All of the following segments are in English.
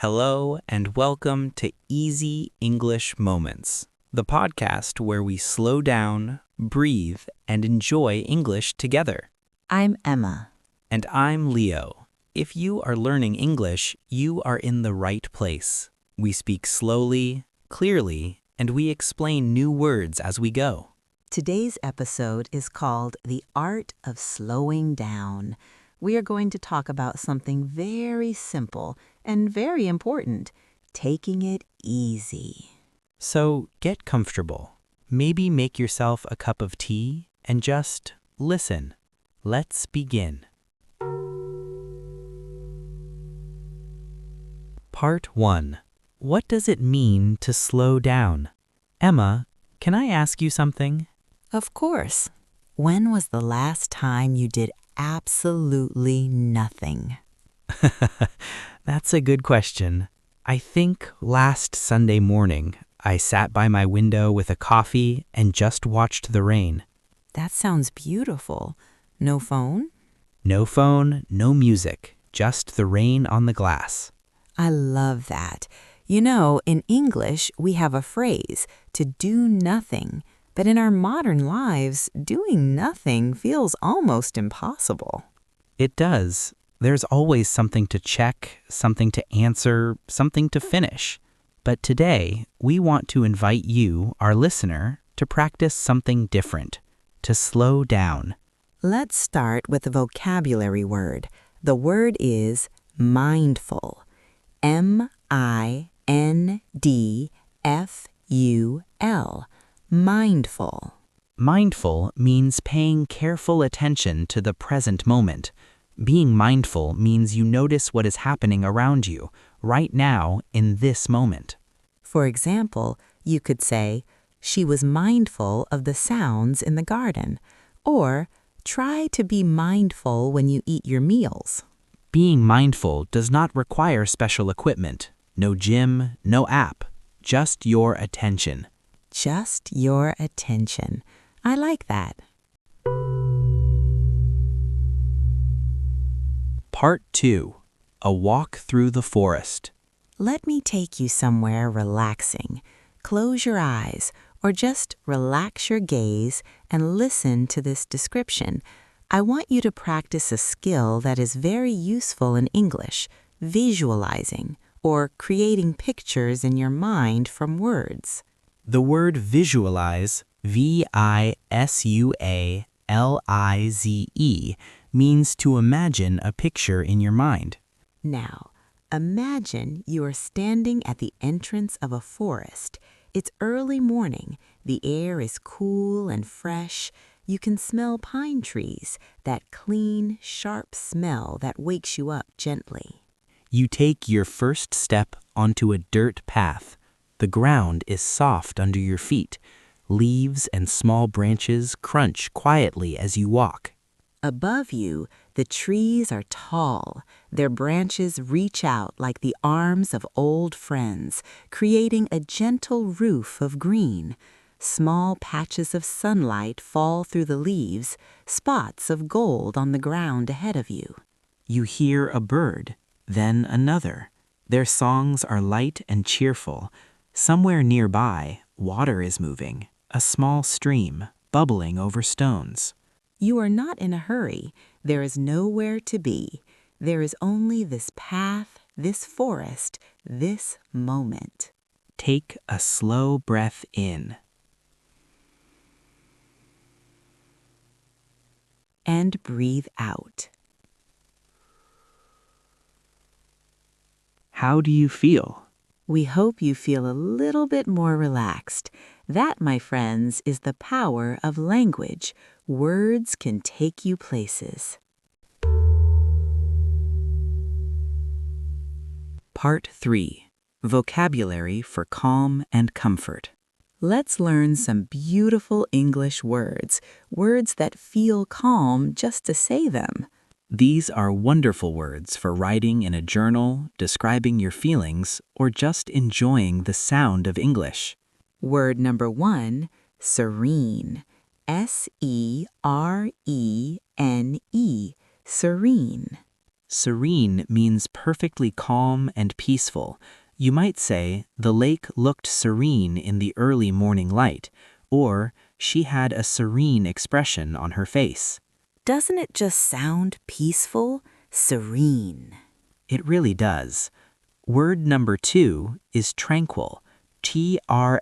Hello and welcome to Easy English Moments, the podcast where we slow down, breathe, and enjoy English together. I'm Emma. And I'm Leo. If you are learning English, you are in the right place. We speak slowly, clearly, and we explain new words as we go. Today's episode is called The Art of Slowing Down. We are going to talk about something very simple and very important, taking it easy. So get comfortable. Maybe make yourself a cup of tea and just listen. Let's begin. Part 1. What does it mean to slow down? Emma, can I ask you something? Of course. When was the last time you did absolutely nothing? That's a good question. I think last Sunday morning, I sat by my window with a coffee and just watched the rain. That sounds beautiful. No phone? No phone, no music, just the rain on the glass. I love that. You know, in English, we have a phrase, to do nothing. But in our modern lives, doing nothing feels almost impossible. It does. There's always something to check, something to answer, something to finish. But today, we want to invite you, our listener, to practice something different, to slow down. Let's start with a vocabulary word. The word is mindful. M-I-N-D-F-U-L. Mindful. Mindful means paying careful attention to the present moment. Being mindful means you notice what is happening around you, right now, in this moment. For example, you could say, she was mindful of the sounds in the garden, or try to be mindful when you eat your meals. Being mindful does not require special equipment, no gym, no app, just your attention. Just your attention. I like that. Part 2. A walk through the forest. Let me take you somewhere relaxing. Close your eyes or just relax your gaze and listen to this description. I want you to practice a skill that is very useful in English, visualizing or creating pictures in your mind from words. The word visualize, V-I-S-U-A-L-I-Z-E, means to imagine a picture in your mind. Now, imagine you are standing at the entrance of a forest. It's early morning. The air is cool and fresh. You can smell pine trees, that clean, sharp smell that wakes you up gently. You take your first step onto a dirt path. The ground is soft under your feet. Leaves and small branches crunch quietly as you walk. Above you, the trees are tall. Their branches reach out like the arms of old friends, creating a gentle roof of green. Small patches of sunlight fall through the leaves, spots of gold on the ground ahead of you. You hear a bird, then another. Their songs are light and cheerful. Somewhere nearby, water is moving, a small stream bubbling over stones. You are not in a hurry. There is nowhere to be. There is only this path, this forest, this moment. Take a slow breath in. And breathe out. How do you feel? We hope you feel a little bit more relaxed. That, my friends, is the power of language. Words can take you places. Part 3. Vocabulary for calm and comfort. Let's learn some beautiful English words, words that feel calm just to say them. These are wonderful words for writing in a journal, describing your feelings, or just enjoying the sound of English. Word number 1, serene. S-E-R-E-N-E, serene. Serene means perfectly calm and peaceful. You might say, the lake looked serene in the early morning light, or she had a serene expression on her face. Doesn't it just sound peaceful? Serene. It really does. Word number 2 is tranquil. Tranquil.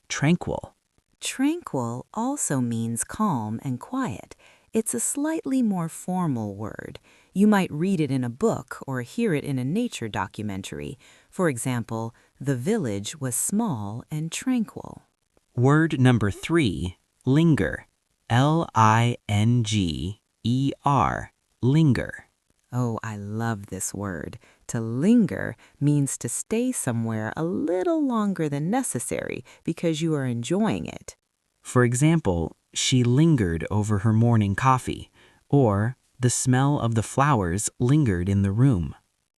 Tranquil. Tranquil also means calm and quiet. It's a slightly more formal word. You might read it in a book or hear it in a nature documentary. For example, the village was small and tranquil. Word number 3, linger. Linger. Linger. Oh, I love this word. To linger means to stay somewhere a little longer than necessary because you are enjoying it. For example, she lingered over her morning coffee, or the smell of the flowers lingered in the room.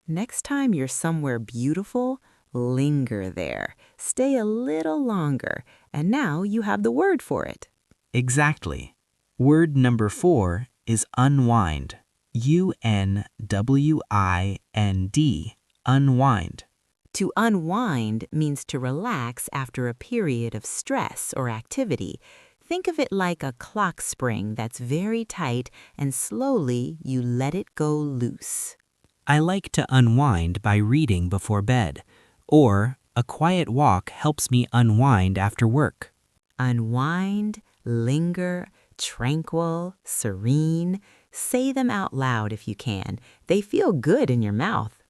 Next time you're somewhere beautiful, linger there. Stay a little longer, and now you have the word for it. Exactly. Word number 4 is unwind. Unwind. Unwind. To unwind means to relax after a period of stress or activity. Think of it like a clock spring that's very tight and slowly you let it go loose. I like to unwind by reading before bed, or a quiet walk helps me unwind after work. Unwind, linger, tranquil, serene. Say them out loud if you can. They feel good in your mouth.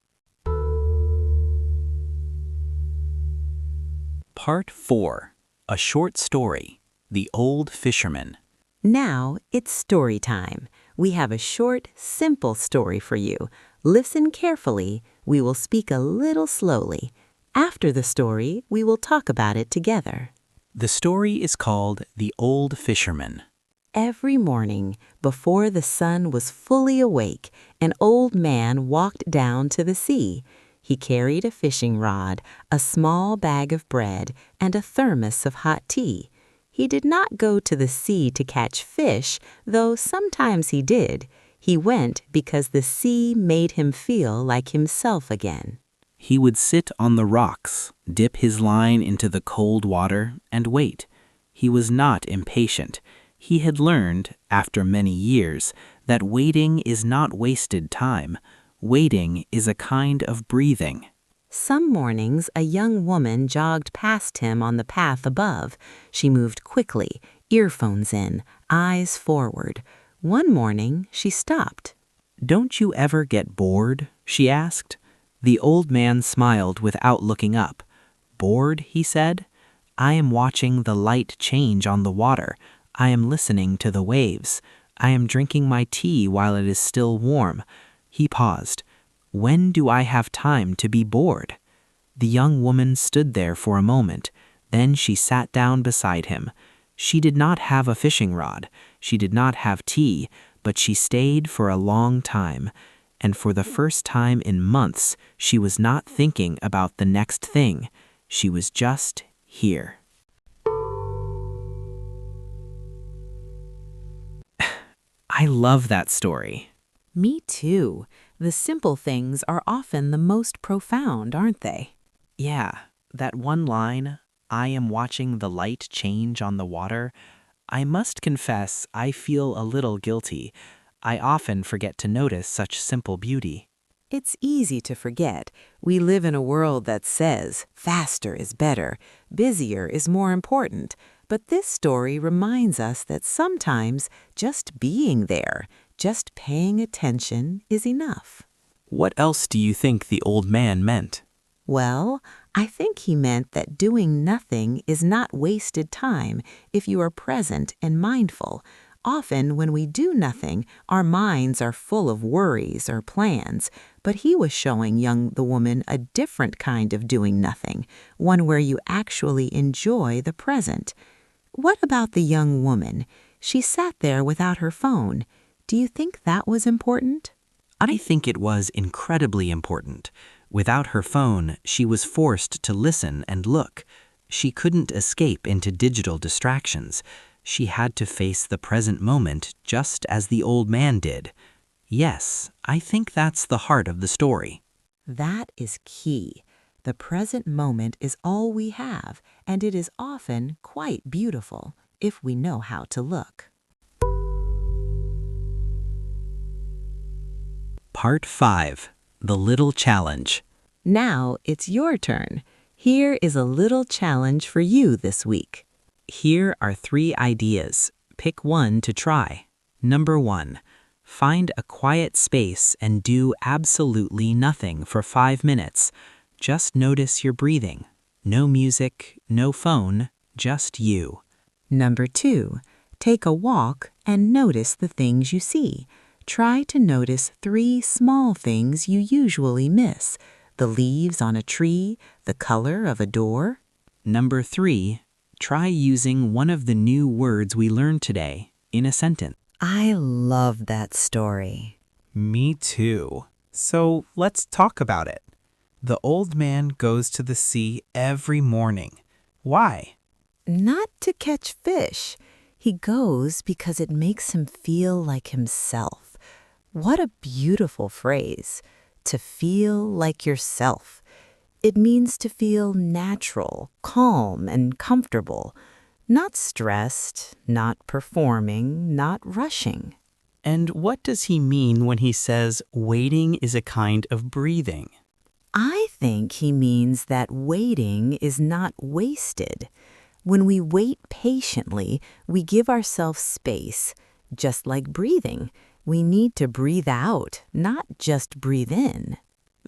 Part 4. A short story. The Old Fisherman. Now it's story time. We have a short, simple story for you. Listen carefully. We will speak a little slowly. After the story, we will talk about it together. The story is called The Old Fisherman. Every morning, before the sun was fully awake, an old man walked down to the sea. He carried a fishing rod, a small bag of bread, and a thermos of hot tea. He did not go to the sea to catch fish, though sometimes he did. He went because the sea made him feel like himself again. He would sit on the rocks, dip his line into the cold water, and wait. He was not impatient. He had learned, after many years, that waiting is not wasted time. Waiting is a kind of breathing. Some mornings, a young woman jogged past him on the path above. She moved quickly, earphones in, eyes forward. One morning, she stopped. "Don't you ever get bored?" she asked. The old man smiled without looking up. "Bored?" he said. "I am watching the light change on the water. I am listening to the waves. I am drinking my tea while it is still warm." He paused. "When do I have time to be bored?" The young woman stood there for a moment. Then she sat down beside him. She did not have a fishing rod. She did not have tea, but she stayed for a long time. And for the first time in months, she was not thinking about the next thing. She was just here. I love that story. Me too. The simple things are often the most profound, aren't they? Yeah, that one line, "I am watching the light change on the water." I must confess, I feel a little guilty. I often forget to notice such simple beauty. It's easy to forget. We live in a world that says faster is better, busier is more important. But this story reminds us that sometimes just being there, just paying attention is enough. What else do you think the old man meant? Well, I think he meant that doing nothing is not wasted time if you are present and mindful. Often when we do nothing, our minds are full of worries or plans, but he was showing the woman a different kind of doing nothing, one where you actually enjoy the present. What about the young woman? She sat there without her phone. Do you think that was important? I think it was incredibly important. Without her phone, she was forced to listen and look. She couldn't escape into digital distractions. She had to face the present moment just as the old man did. Yes, I think that's the heart of the story. That is key. The present moment is all we have, and it is often quite beautiful if we know how to look. Part 5. The Little Challenge. Now it's your turn. Here is a little challenge for you this week. Here are 3 ideas. Pick one to try. Number 1. Find a quiet space and do absolutely nothing for 5 minutes. Just notice your breathing. No music, no phone, just you. Number 2, take a walk and notice the things you see. Try to notice 3 small things you usually miss: the leaves on a tree, the color of a door. Number 3. Try using one of the new words we learned today in a sentence. I love that story. Me too. So let's talk about it. The old man goes to the sea every morning. Why? Not to catch fish. He goes because it makes him feel like himself. What a beautiful phrase. To feel like yourself. It means to feel natural, calm, and comfortable. Not stressed, not performing, not rushing. And what does he mean when he says waiting is a kind of breathing? I think he means that waiting is not wasted. When we wait patiently, we give ourselves space. Just like breathing, we need to breathe out, not just breathe in.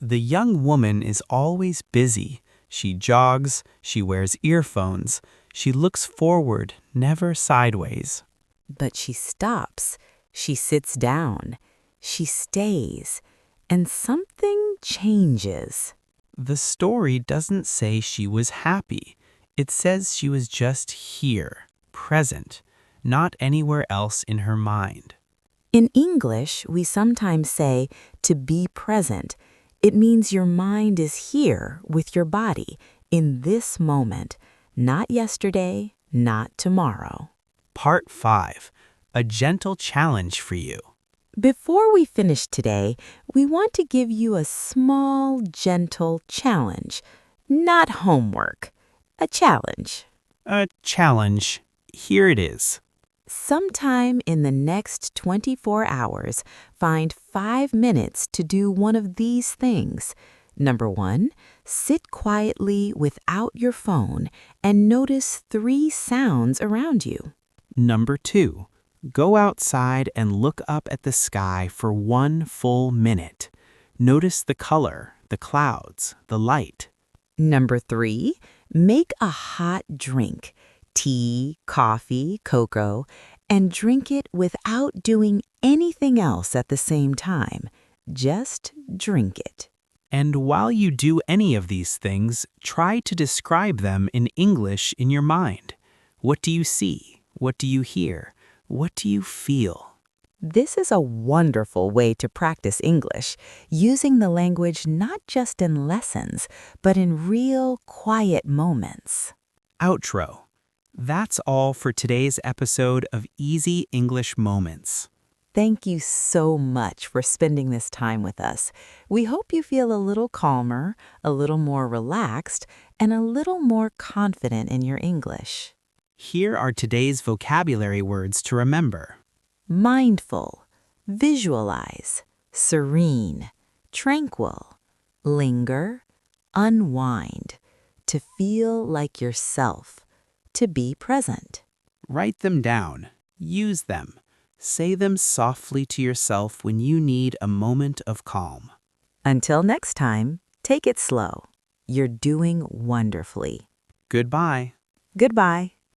The young woman is always busy. She jogs, she wears earphones, she looks forward, never sideways. But she stops, she sits down, she stays, and something changes. The story doesn't say she was happy. It says she was just here, present, not anywhere else in her mind. In English, we sometimes say to be present. It means your mind is here with your body in this moment, not yesterday, not tomorrow. Part 5. A gentle challenge for you. Before we finish today, we want to give you a small, gentle challenge. Not homework, a challenge. A challenge. Here it is. Sometime in the next 24 hours, find 5 minutes to do one of these things. Number 1, sit quietly without your phone and notice 3 sounds around you. Number 2. Go outside and look up at the sky for 1 full minute. Notice the color, the clouds, the light. Number 3, make a hot drink, tea, coffee, cocoa, and drink it without doing anything else at the same time. Just drink it. And while you do any of these things, try to describe them in English in your mind. What do you see? What do you hear? What do you feel? This is a wonderful way to practice English, using the language not just in lessons, but in real, quiet moments. Outro. That's all for today's episode of Easy English Moments. Thank you so much for spending this time with us. We hope you feel a little calmer, a little more relaxed, and a little more confident in your English. Here are today's vocabulary words to remember. Mindful, visualize, serene, tranquil, linger, unwind, to feel like yourself, to be present. Write them down. Use them. Say them softly to yourself when you need a moment of calm. Until next time, take it slow. You're doing wonderfully. Goodbye. Goodbye.